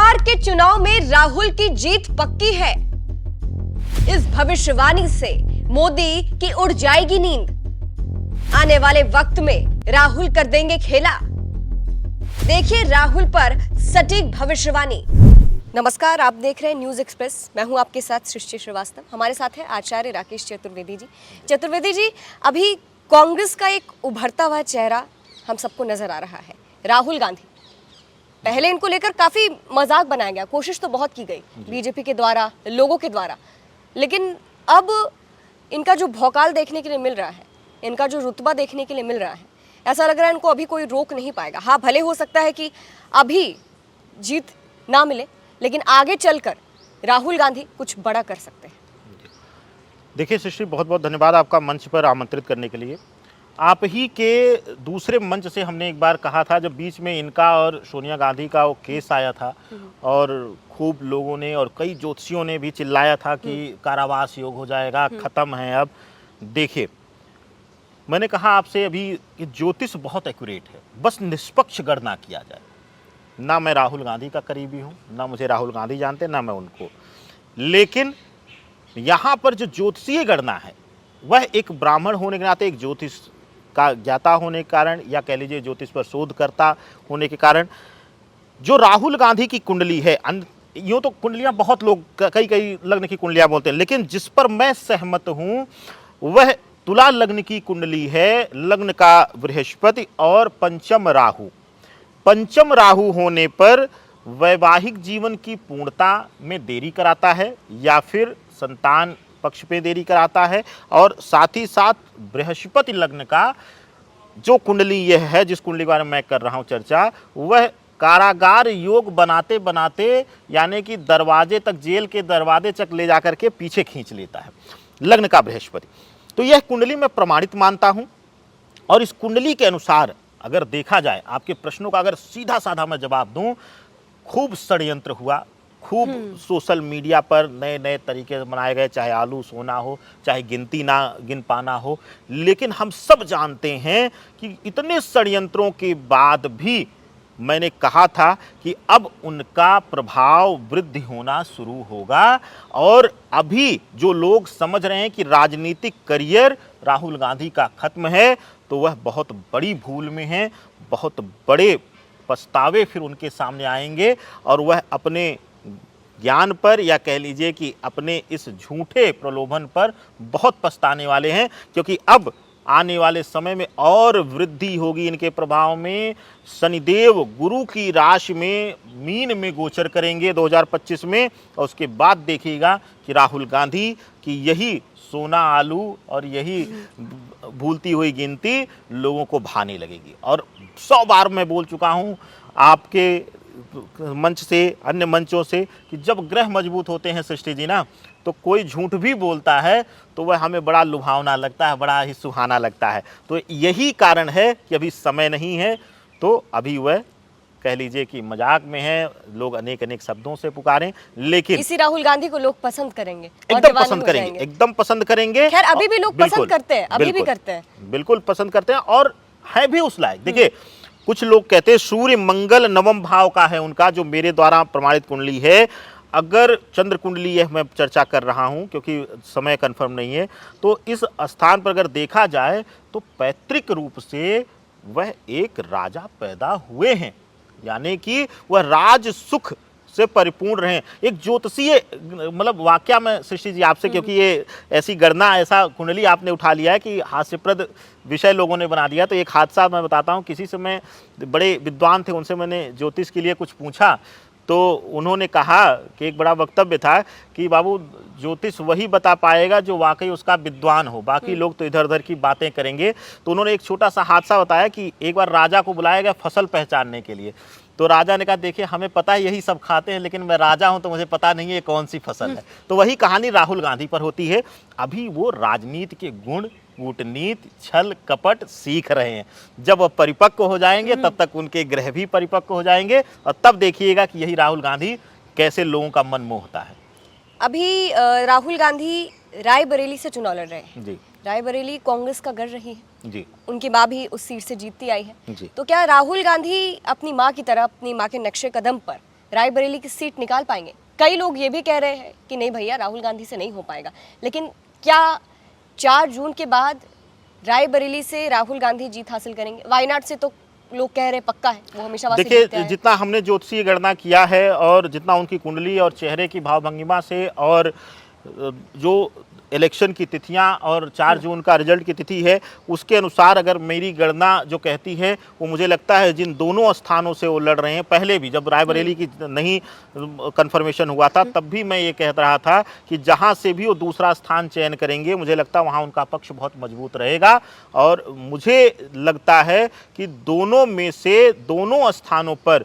बिहार के चुनाव में राहुल की जीत पक्की है। इस भविष्यवाणी से मोदी की उड़ जाएगी नींद। आने वाले वक्त में राहुल कर देंगे खेला। देखिए राहुल पर सटीक भविष्यवाणी। नमस्कार, आप देख रहे हैं न्यूज एक्सप्रेस। मैं हूं आपके साथ सृष्टि श्रीवास्तव। हमारे साथ है आचार्य राकेश चतुर्वेदी जी। चतुर्वेदी जी, अभी कांग्रेस का एक उभरता हुआ चेहरा हम सबको नजर आ रहा है, राहुल गांधी। पहले इनको लेकर काफी मजाक बनाया गया, कोशिश तो बहुत की गई बीजेपी के द्वारा, लोगों के द्वारा, लेकिन अब इनका जो भौकाल देखने के लिए मिल रहा है, इनका जो रुतबा देखने के लिए मिल रहा है, ऐसा लग रहा है इनको अभी कोई रोक नहीं पाएगा। हाँ, भले हो सकता है कि अभी जीत ना मिले, लेकिन आगे चलकर राहुल गांधी कुछ बड़ा कर सकते हैं। देखिए सृष्टि, बहुत बहुत धन्यवाद आपका मंच पर आमंत्रित करने के लिए। आप ही के दूसरे मंच से हमने एक बार कहा था, जब बीच में इनका और सोनिया गांधी का वो केस आया था और खूब लोगों ने और कई ज्योतिषियों ने भी चिल्लाया था कि कारावास योग हो जाएगा, ख़त्म है अब। देखिए, मैंने कहा आपसे अभी कि ज्योतिष बहुत एक्यूरेट है, बस निष्पक्ष गणना किया जाए। ना मैं राहुल गांधी का करीबी हूँ, ना मुझे राहुल गांधी जानते, ना मैं उनको, लेकिन यहाँ पर जो ज्योतिषीय गणना है वह एक ब्राह्मण होने के नाते, एक ज्योतिष का ज्ञाता होने के कारण, या कह लीजिए ज्योतिष पर शोधकर्ता होने के कारण, जो राहुल गांधी की कुंडली है, यूँ तो कुंडलियाँ बहुत लोग कई लग्न की कुंडलियाँ बोलते हैं, लेकिन जिस पर मैं सहमत हूँ वह तुला लग्न की कुंडली है। लग्न का बृहस्पति और पंचम राहु। पंचम राहु होने पर वैवाहिक जीवन की पूर्णता में देरी कराता है या फिर संतान पक्ष पे देरी कराता है। और साथ ही साथ बृहस्पति लग्न का जो कुंडली यह है, जिस कुंडली के बारे में मैं कर रहा हूँ चर्चा, वह कारागार योग बनाते बनाते, यानी कि दरवाजे तक, जेल के दरवाजे तक ले जाकर के पीछे खींच लेता है लग्न का बृहस्पति। तो यह कुंडली मैं प्रमाणित मानता हूँ। और इस कुंडली के अनुसार अगर देखा जाए, आपके प्रश्नों का अगर सीधा साधा मैं जवाब दूं, खूब षड्यंत्र हुआ, खूब सोशल मीडिया पर नए नए तरीके बनाए गए, चाहे आलू सोना हो, चाहे गिनती ना गिन पाना हो, लेकिन हम सब जानते हैं कि इतने षड्यंत्रों के बाद भी मैंने कहा था कि अब उनका प्रभाव वृद्धि होना शुरू होगा। और अभी जो लोग समझ रहे हैं कि राजनीतिक करियर राहुल गांधी का खत्म है, तो वह बहुत बड़ी भूल में है। बहुत बड़े पछतावे फिर उनके सामने आएंगे और वह अपने ज्ञान पर, या कह लीजिए कि अपने इस झूठे प्रलोभन पर बहुत पछताने वाले हैं, क्योंकि अब आने वाले समय में और वृद्धि होगी इनके प्रभाव में। शनिदेव गुरु की राशि में मीन में गोचर करेंगे 2025 में, और उसके बाद देखिएगा कि राहुल गांधी की यही सोना आलू और यही भूलती हुई गिनती लोगों को भाने लगेगी। और 100 बार मैं बोल चुका हूँ आपके मंच से, अन्य मंचों से, कि जब ग्रह मजबूत होते हैं सृष्टि जी ना, तो कोई झूठ भी बोलता है तो वह हमें बड़ा लुभावना लगता है, बड़ा ही सुहाना लगता है। तो यही कारण है कि अभी समय नहीं है, तो अभी वह कह लीजिए कि मजाक में है, लोग अनेक अनेक शब्दों से पुकारें, लेकिन इसी राहुल गांधी को लोग पसंद करेंगे, एकदम पसंद करेंगे, एकदम पसंद करेंगे। खैर अभी भी लोग पसंद करते हैं, अभी भी करते हैं, बिल्कुल पसंद करते हैं और है भी उस लायक। देखिए, कुछ लोग कहते हैं सूर्य मंगल नवम भाव का है उनका, जो मेरे द्वारा प्रमाणित कुंडली है। अगर चंद्र कुंडली यह मैं चर्चा कर रहा हूं क्योंकि समय कंफर्म नहीं है, तो इस स्थान पर अगर देखा जाए तो पैतृक रूप से वह एक राजा पैदा हुए हैं, यानी कि वह राज सुख से परिपूर्ण रहे। एक ज्योतिषीय मतलब वाकया में सृष्टि जी आपसे, क्योंकि ये ऐसी गणना, ऐसा कुंडली आपने उठा लिया है कि हास्यप्रद विषय लोगों ने बना दिया। तो एक हादसा मैं बताता हूँ। किसी समय बड़े विद्वान थे, उनसे मैंने ज्योतिष के लिए कुछ पूछा, तो उन्होंने कहा कि एक बड़ा वक्तव्य था कि बाबू, ज्योतिष वही बता पाएगा जो वाकई उसका विद्वान हो, बाकी लोग तो इधर उधर की बातें करेंगे। तो उन्होंने एक छोटा सा हादसा बताया कि एक बार राजा को बुलाया गया फसल पहचानने के लिए। तो राजा ने कहा, देखिए हमें पता है यही सब खाते हैं, लेकिन मैं राजा हूं तो मुझे पता नहीं है ये कौन सी फसल है। तो वही कहानी राहुल गांधी पर होती है। अभी वो राजनीति के गुण, कूटनीति, छल कपट सीख रहे हैं। जब वह परिपक्व हो जाएंगे तब तक उनके ग्रह भी परिपक्व हो जाएंगे, और तब देखिएगा कि यही राहुल गांधी कैसे लोगों का मन मोहता है। अभी राहुल गांधी रायबरेली से चुनाव लड़ रहे हैं जी। रायबरेली कांग्रेस का गढ़ रही है जी। उनकी माँ भी उस सीट से जीतती आई है जी। तो क्या राहुल गांधी अपनी माँ की तरह, अपनी माँ के नक्शे कदम पर रायबरेली की सीट निकाल पाएंगे? कई लोग ये भी कह रहे हैं कि नहीं भैया, राहुल गांधी से नहीं हो पाएगा। लेकिन क्या 4 जून के बाद रायबरेली से राहुल गांधी जीत हासिल करेंगे? वायनाड से तो लोग कह रहे पक्का है, वो हमेशा वासी जीतते देखिए, आए हैं। जितना हमने ज्योतिषीय गणना किया है और जितना उनकी कुंडली और चेहरे की भाव भंगिमा से और जो इलेक्शन की तिथियां और 4 जून का रिजल्ट की तिथि है, उसके अनुसार अगर मेरी गणना जो कहती है, वो मुझे लगता है जिन दोनों स्थानों से वो लड़ रहे हैं, पहले भी जब रायबरेली की नहीं कंफर्मेशन हुआ था तब भी मैं ये कह रहा था कि जहां से भी वो दूसरा स्थान चयन करेंगे, मुझे लगता है वहां उनका पक्ष बहुत मजबूत रहेगा। और मुझे लगता है कि दोनों में से दोनों स्थानों पर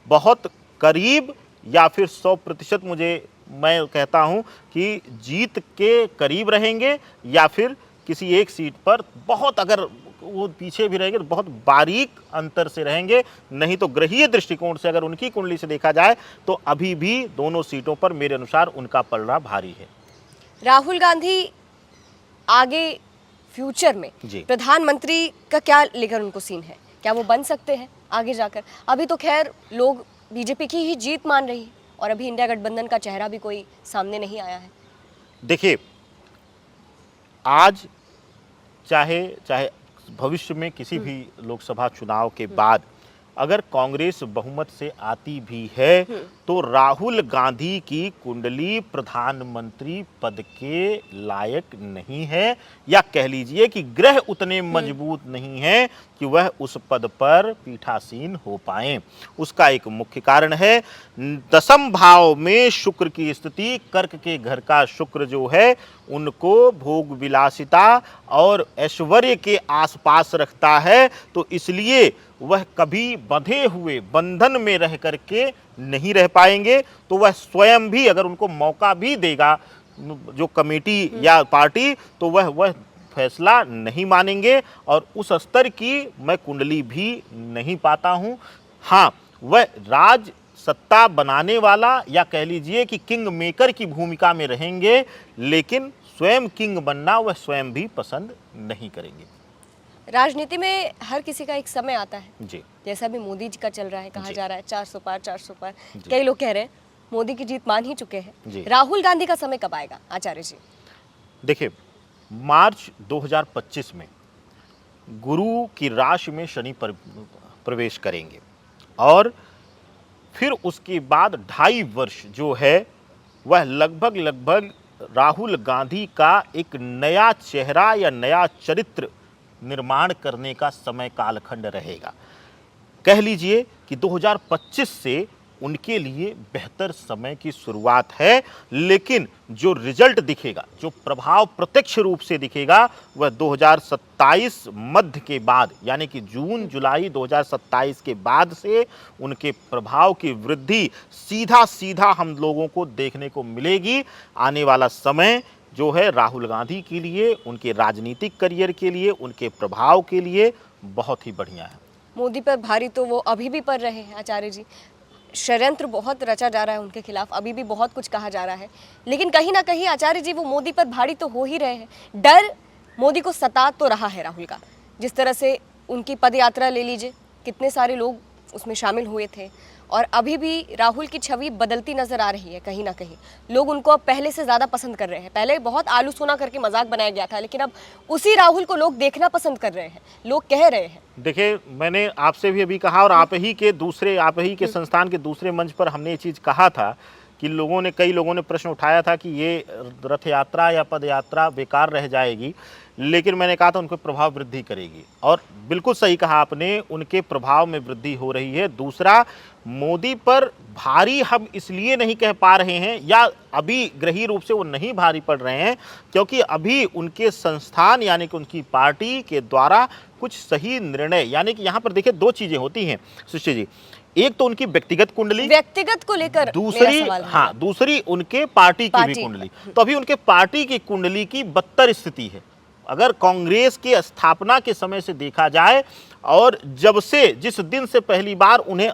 बहुत करीब या फिर 100% मैं कहता हूं कि जीत के करीब रहेंगे, या फिर किसी एक सीट पर बहुत, अगर वो पीछे भी रहेंगे तो बहुत बारीक अंतर से रहेंगे। नहीं तो ग्रहीय दृष्टिकोण से अगर उनकी कुंडली से देखा जाए तो अभी भी दोनों सीटों पर मेरे अनुसार उनका पलड़ा भारी है। राहुल गांधी आगे फ्यूचर में जी। प्रधानमंत्री का क्या लेकर उनको सीन है? क्या वो बन सकते हैं आगे जाकर? अभी तो खैर लोग बीजेपी की ही जीत मान रही है और अभी इंडिया गठबंधन का चेहरा भी कोई सामने नहीं आया है। देखिए, आज चाहे भविष्य में किसी भी लोकसभा चुनाव के बाद अगर कांग्रेस बहुमत से आती भी है तो राहुल गांधी की कुंडली प्रधानमंत्री पद के लायक नहीं है, या कह लीजिए कि ग्रह उतने मजबूत नहीं है कि वह उस पद पर पीठासीन हो पाए। उसका एक मुख्य कारण है, 10वें भाव में शुक्र की स्थिति, कर्क के घर का शुक्र जो है उनको भोग विलासिता और ऐश्वर्य के आसपास रखता है, तो इसलिए वह कभी बंधे हुए बंधन में रह करके नहीं रह पाएंगे। तो वह स्वयं भी अगर उनको मौका भी देगा जो कमेटी या पार्टी, तो वह फैसला नहीं मानेंगे और उस स्तर की मैं कुंडली भी नहीं पाता हूं। हाँ, वह राज सत्ता बनाने वाला या कह लीजिए कि किंग मेकर की भूमिका में रहेंगे, लेकिन स्वयं किंग बनना वह स्वयं भी पसंद नहीं करेंगे। राजनीति में हर किसी का एक समय आता है जी। जैसा भी मोदी जी का चल रहा है, कहा जी। जा रहा है 400 पार 400 पार। कई लोग कह रहे हैं मोदी की जीत मान ही चुके जी। हैं। राहुल गांधी का समय कब आएगा आचार्य जी? देखिए, मार्च 2025 में गुरु की राशि में शनि प्रवेश करेंगे और फिर उसके बाद 2.5 वर्ष जो है वह लगभग राहुल गांधी का एक नया चेहरा या नया चरित्र निर्माण करने का समय कालखंड रहेगा। कह लीजिए कि 2025 से उनके लिए बेहतर समय की शुरुआत है, लेकिन जो रिजल्ट दिखेगा, जो प्रभाव प्रत्यक्ष रूप से दिखेगा, वह 2027 मध्य के बाद, यानी कि जून जुलाई 2027 के बाद से उनके प्रभाव की वृद्धि सीधा हम लोगों को देखने को मिलेगी। आने वाला समय जो है राहुल गांधी के लिए, उनके राजनीतिक करियर के लिए, उनके प्रभाव के लिए बहुत ही बढ़िया है। मोदी पर भारी तो वो अभी भी पड़ रहे हैं आचार्य जी। षड्यंत्र बहुत रचा जा रहा है उनके खिलाफ, अभी भी बहुत कुछ कहा जा रहा है, लेकिन कहीं ना कहीं आचार्य जी वो मोदी पर भारी तो हो ही रहे हैं। डर मोदी को सता तो रहा है राहुल का। जिस तरह से उनकी पद यात्रा ले लीजिए, कितने सारे लोग उसमें शामिल हुए थे और अभी भी राहुल की छवि बदलती नजर आ रही है। कहीं ना कहीं लोग उनको अब पहले से ज़्यादा पसंद कर रहे हैं। पहले बहुत आलू सोना करके मजाक बनाया गया था, लेकिन अब उसी राहुल को लोग देखना पसंद कर रहे हैं, लोग कह रहे हैं। देखिए, मैंने आपसे भी अभी कहा और आप ही के संस्थान के दूसरे मंच पर हमने ये चीज़ कहा था कि कई लोगों ने प्रश्न उठाया था कि ये रथ यात्रा या पद यात्रा बेकार रह जाएगी, लेकिन मैंने कहा था उनके प्रभाव वृद्धि करेगी, और बिल्कुल सही कहा आपने, उनके प्रभाव में वृद्धि हो रही है। दूसरा, मोदी पर भारी हम इसलिए नहीं कह पा रहे हैं या अभी ग्रही रूप से वो नहीं भारी पड़ रहे हैं क्योंकि अभी उनके संस्थान यानी कि उनकी पार्टी के द्वारा कुछ सही निर्णय, यानी कि यहाँ पर देखिए 2 चीज़ें होती हैं सृष्टि जी। एक तो उनकी व्यक्तिगत कुंडली, व्यक्तिगत को लेकर दूसरी उनके पार्टी की भी कुंडली। तो अभी उनके पार्टी की कुंडली की बदतर स्थिति है अगर कांग्रेस की स्थापना के समय से देखा जाए और जब से जिस दिन से पहली बार उन्हें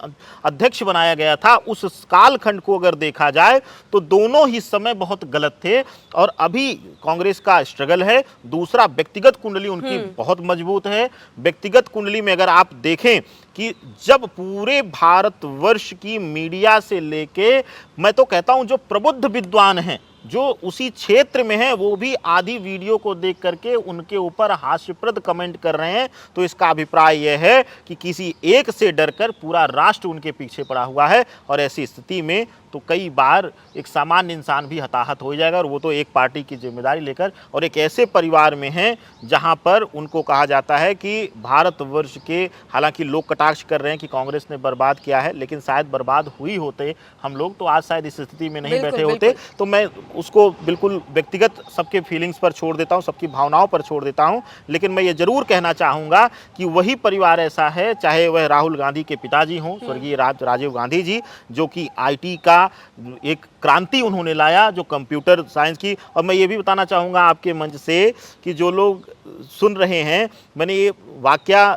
अध्यक्ष बनाया गया था उस कालखंड को अगर देखा जाए तो दोनों ही समय बहुत गलत थे। और अभी कांग्रेस का स्ट्रगल है। दूसरा, व्यक्तिगत कुंडली उनकी बहुत मजबूत है। व्यक्तिगत कुंडली में अगर आप देखें कि जब पूरे भारतवर्ष की मीडिया से लेके, मैं तो कहता हूं जो प्रबुद्ध विद्वान हैं जो उसी क्षेत्र में हैं, वो भी आधी वीडियो को देख करके उनके ऊपर हास्यप्रद कमेंट कर रहे हैं, तो इसका अभिप्राय यह है कि किसी एक से डरकर पूरा राष्ट्र उनके पीछे पड़ा हुआ है। और ऐसी स्थिति में तो कई बार एक सामान्य इंसान भी हताहत हो जाएगा, और वो तो एक पार्टी की जिम्मेदारी लेकर, और एक ऐसे परिवार में हैं जहां पर उनको कहा जाता है कि भारतवर्ष के, हालांकि लोग कटाक्ष कर रहे हैं कि कांग्रेस ने बर्बाद किया है, लेकिन शायद बर्बाद हुई होते हम लोग तो आज शायद इस स्थिति में नहीं बैठे होते। तो मैं उसको बिल्कुल व्यक्तिगत सबके फीलिंग्स पर छोड़ देता हूं, सबकी भावनाओं पर छोड़ देता हूं। लेकिन मैं ये जरूर कहना चाहूँगा कि वही परिवार ऐसा है, चाहे वह राहुल गांधी के पिताजी हों, स्वर्गीय राजीव गांधी जी, जो कि IT का एक क्रांति उन्होंने लाया, जो कंप्यूटर साइंस की। और मैं ये भी बताना चाहूँगा आपके मंच से कि जो लोग सुन रहे हैं, मैंने ये वाकया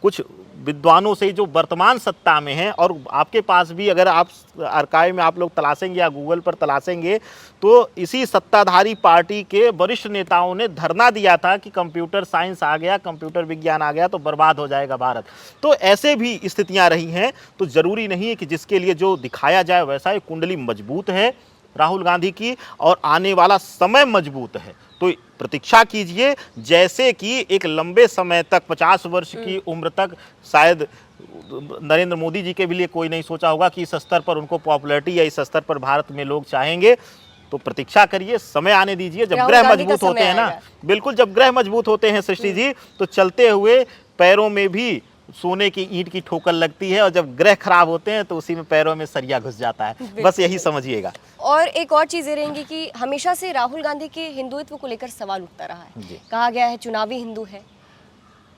कुछ विद्वानों से जो वर्तमान सत्ता में हैं, और आपके पास भी अगर आप आर्काइव में आप लोग तलाशेंगे या गूगल पर तलाशेंगे तो इसी सत्ताधारी पार्टी के वरिष्ठ नेताओं ने धरना दिया था कि कंप्यूटर साइंस आ गया, कंप्यूटर विज्ञान आ गया तो बर्बाद हो जाएगा भारत। तो ऐसे भी स्थितियां रही हैं। तो ज़रूरी नहीं है कि जिसके लिए जो दिखाया जाए वैसा। ही कुंडली मजबूत है राहुल गांधी की, और आने वाला समय मजबूत है। तो प्रतीक्षा कीजिए, जैसे कि एक लंबे समय तक 50 वर्ष की उम्र तक शायद नरेंद्र मोदी जी के भी लिए कोई नहीं सोचा होगा कि इस स्तर पर उनको पॉपुलैरिटी या इस स्तर पर भारत में लोग चाहेंगे। तो प्रतीक्षा करिए, समय आने दीजिए। जब ग्रह मजबूत होते हैं ना, बिल्कुल, जब ग्रह मजबूत होते हैं सृष्टि जी, तो चलते हुए पैरों में भी सोने की ईंट की ठोकर लगती है, और जब ग्रह खराब होते हैं तो उसी में पैरों में सरिया घुस जाता है। बस यही समझिएगा। और एक और चीज़ ये रहेंगी कि हमेशा से राहुल गांधी के हिंदुत्व को लेकर सवाल उठता रहा है। कहा गया है चुनावी हिंदू है,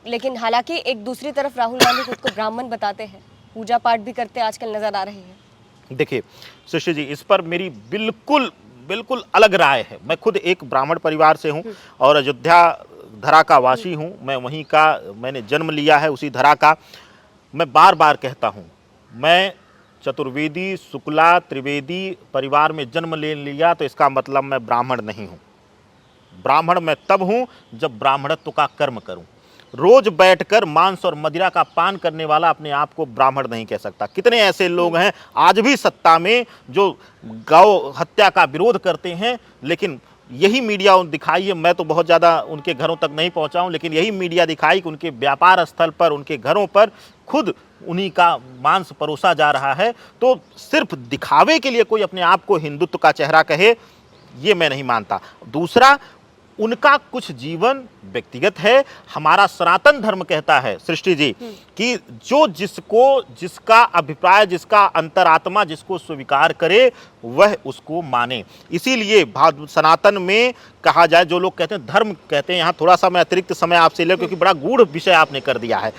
लेकिन हालांकि एक दूसरी तरफ राहुल गांधी खुद को ब्राह्मण बताते हैं, पूजा पाठ भी करते आजकल नजर आ रहे हैं। देखिए सुश्री जी, इस पर मेरी बिल्कुल अलग राय है। मैं खुद एक ब्राह्मण परिवार से हूँ और अयोध्या धरा का वासी हूँ। मैं वहीं का, मैंने जन्म लिया है उसी धरा का। मैं बार बार कहता हूँ, मैं चतुर्वेदी शुक्ला त्रिवेदी परिवार में जन्म ले लिया तो इसका मतलब मैं ब्राह्मण नहीं हूँ। ब्राह्मण मैं तब हूँ जब ब्राह्मणत्व का कर्म करूँ। रोज बैठकर मांस और मदिरा का पान करने वाला अपने आप को ब्राह्मण नहीं कह सकता। कितने ऐसे लोग हैं आज भी सत्ता में जो गौ हत्या का विरोध करते हैं, लेकिन यही मीडिया दिखाई है। मैं तो बहुत ज़्यादा उनके घरों तक नहीं पहुंचा हूं, लेकिन यही मीडिया दिखाई कि उनके व्यापार स्थल पर, उनके घरों पर खुद उन्हीं का मांस परोसा जा रहा है। तो सिर्फ दिखावे के लिए कोई अपने आप को हिंदुत्व का चेहरा कहे, ये मैं नहीं मानता। दूसरा, उनका कुछ जीवन व्यक्तिगत है। हमारा सनातन धर्म कहता है सृष्टि जी कि जो जिसका अभिप्राय, जिसका अंतरात्मा जिसको स्वीकार करे वह उसको माने। इसीलिए सनातन में कहा जाए, जो लोग कहते हैं धर्म कहते हैं, यहाँ थोड़ा सा मैं अतिरिक्त समय आपसे ले, क्योंकि बड़ा गूढ़ विषय आपने कर दिया है।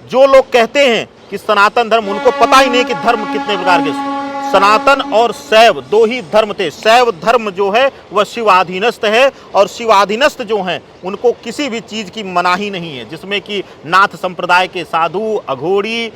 जो लोग कहते हैं कि सनातन धर्म, उनको पता ही नहीं कि धर्म कितने प्रकार के। सनातन और शैव दो ही धर्म थे। शैव धर्म जो है वह शिवाधीनस्थ है, और शिवाधीनस्थ जो हैं उनको किसी भी चीज़ की मनाही नहीं है, जिसमें कि नाथ संप्रदाय के साधु, अघोरी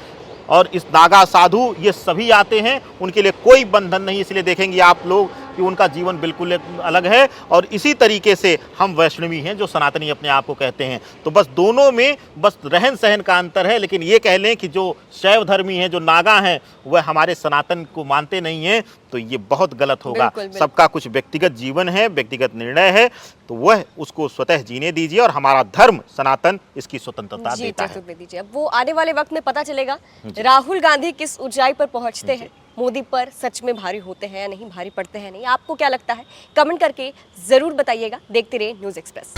और इस नागा साधु, ये सभी आते हैं। उनके लिए कोई बंधन नहीं। इसलिए देखेंगे आप लोग कि उनका जीवन बिल्कुल अलग है। और इसी तरीके से हम वैष्णवी हैं जो सनातनी अपने आप को कहते हैं। तो बस दोनों में बस रहन सहन का अंतर है। लेकिन ये कह लें कि जो शैव धर्मी हैं, जो नागा हैं, वह हमारे सनातन को मानते नहीं हैं, तो ये बहुत गलत होगा। सबका कुछ व्यक्तिगत जीवन है, व्यक्तिगत निर्णय है, तो वह उसको स्वतः जीने दीजिए, और हमारा धर्म सनातन इसकी स्वतंत्रता देता है। अब वो आने वाले वक्त में पता चलेगा राहुल गांधी किस ऊंचाई पर पहुंचते हैं। मोदी पर सच में भारी होते हैं या नहीं, भारी पड़ते हैं नहीं, आपको क्या लगता है? कमेंट करके जरूर बताइएगा। देखते रहिए न्यूज़ एक्सप्रेस।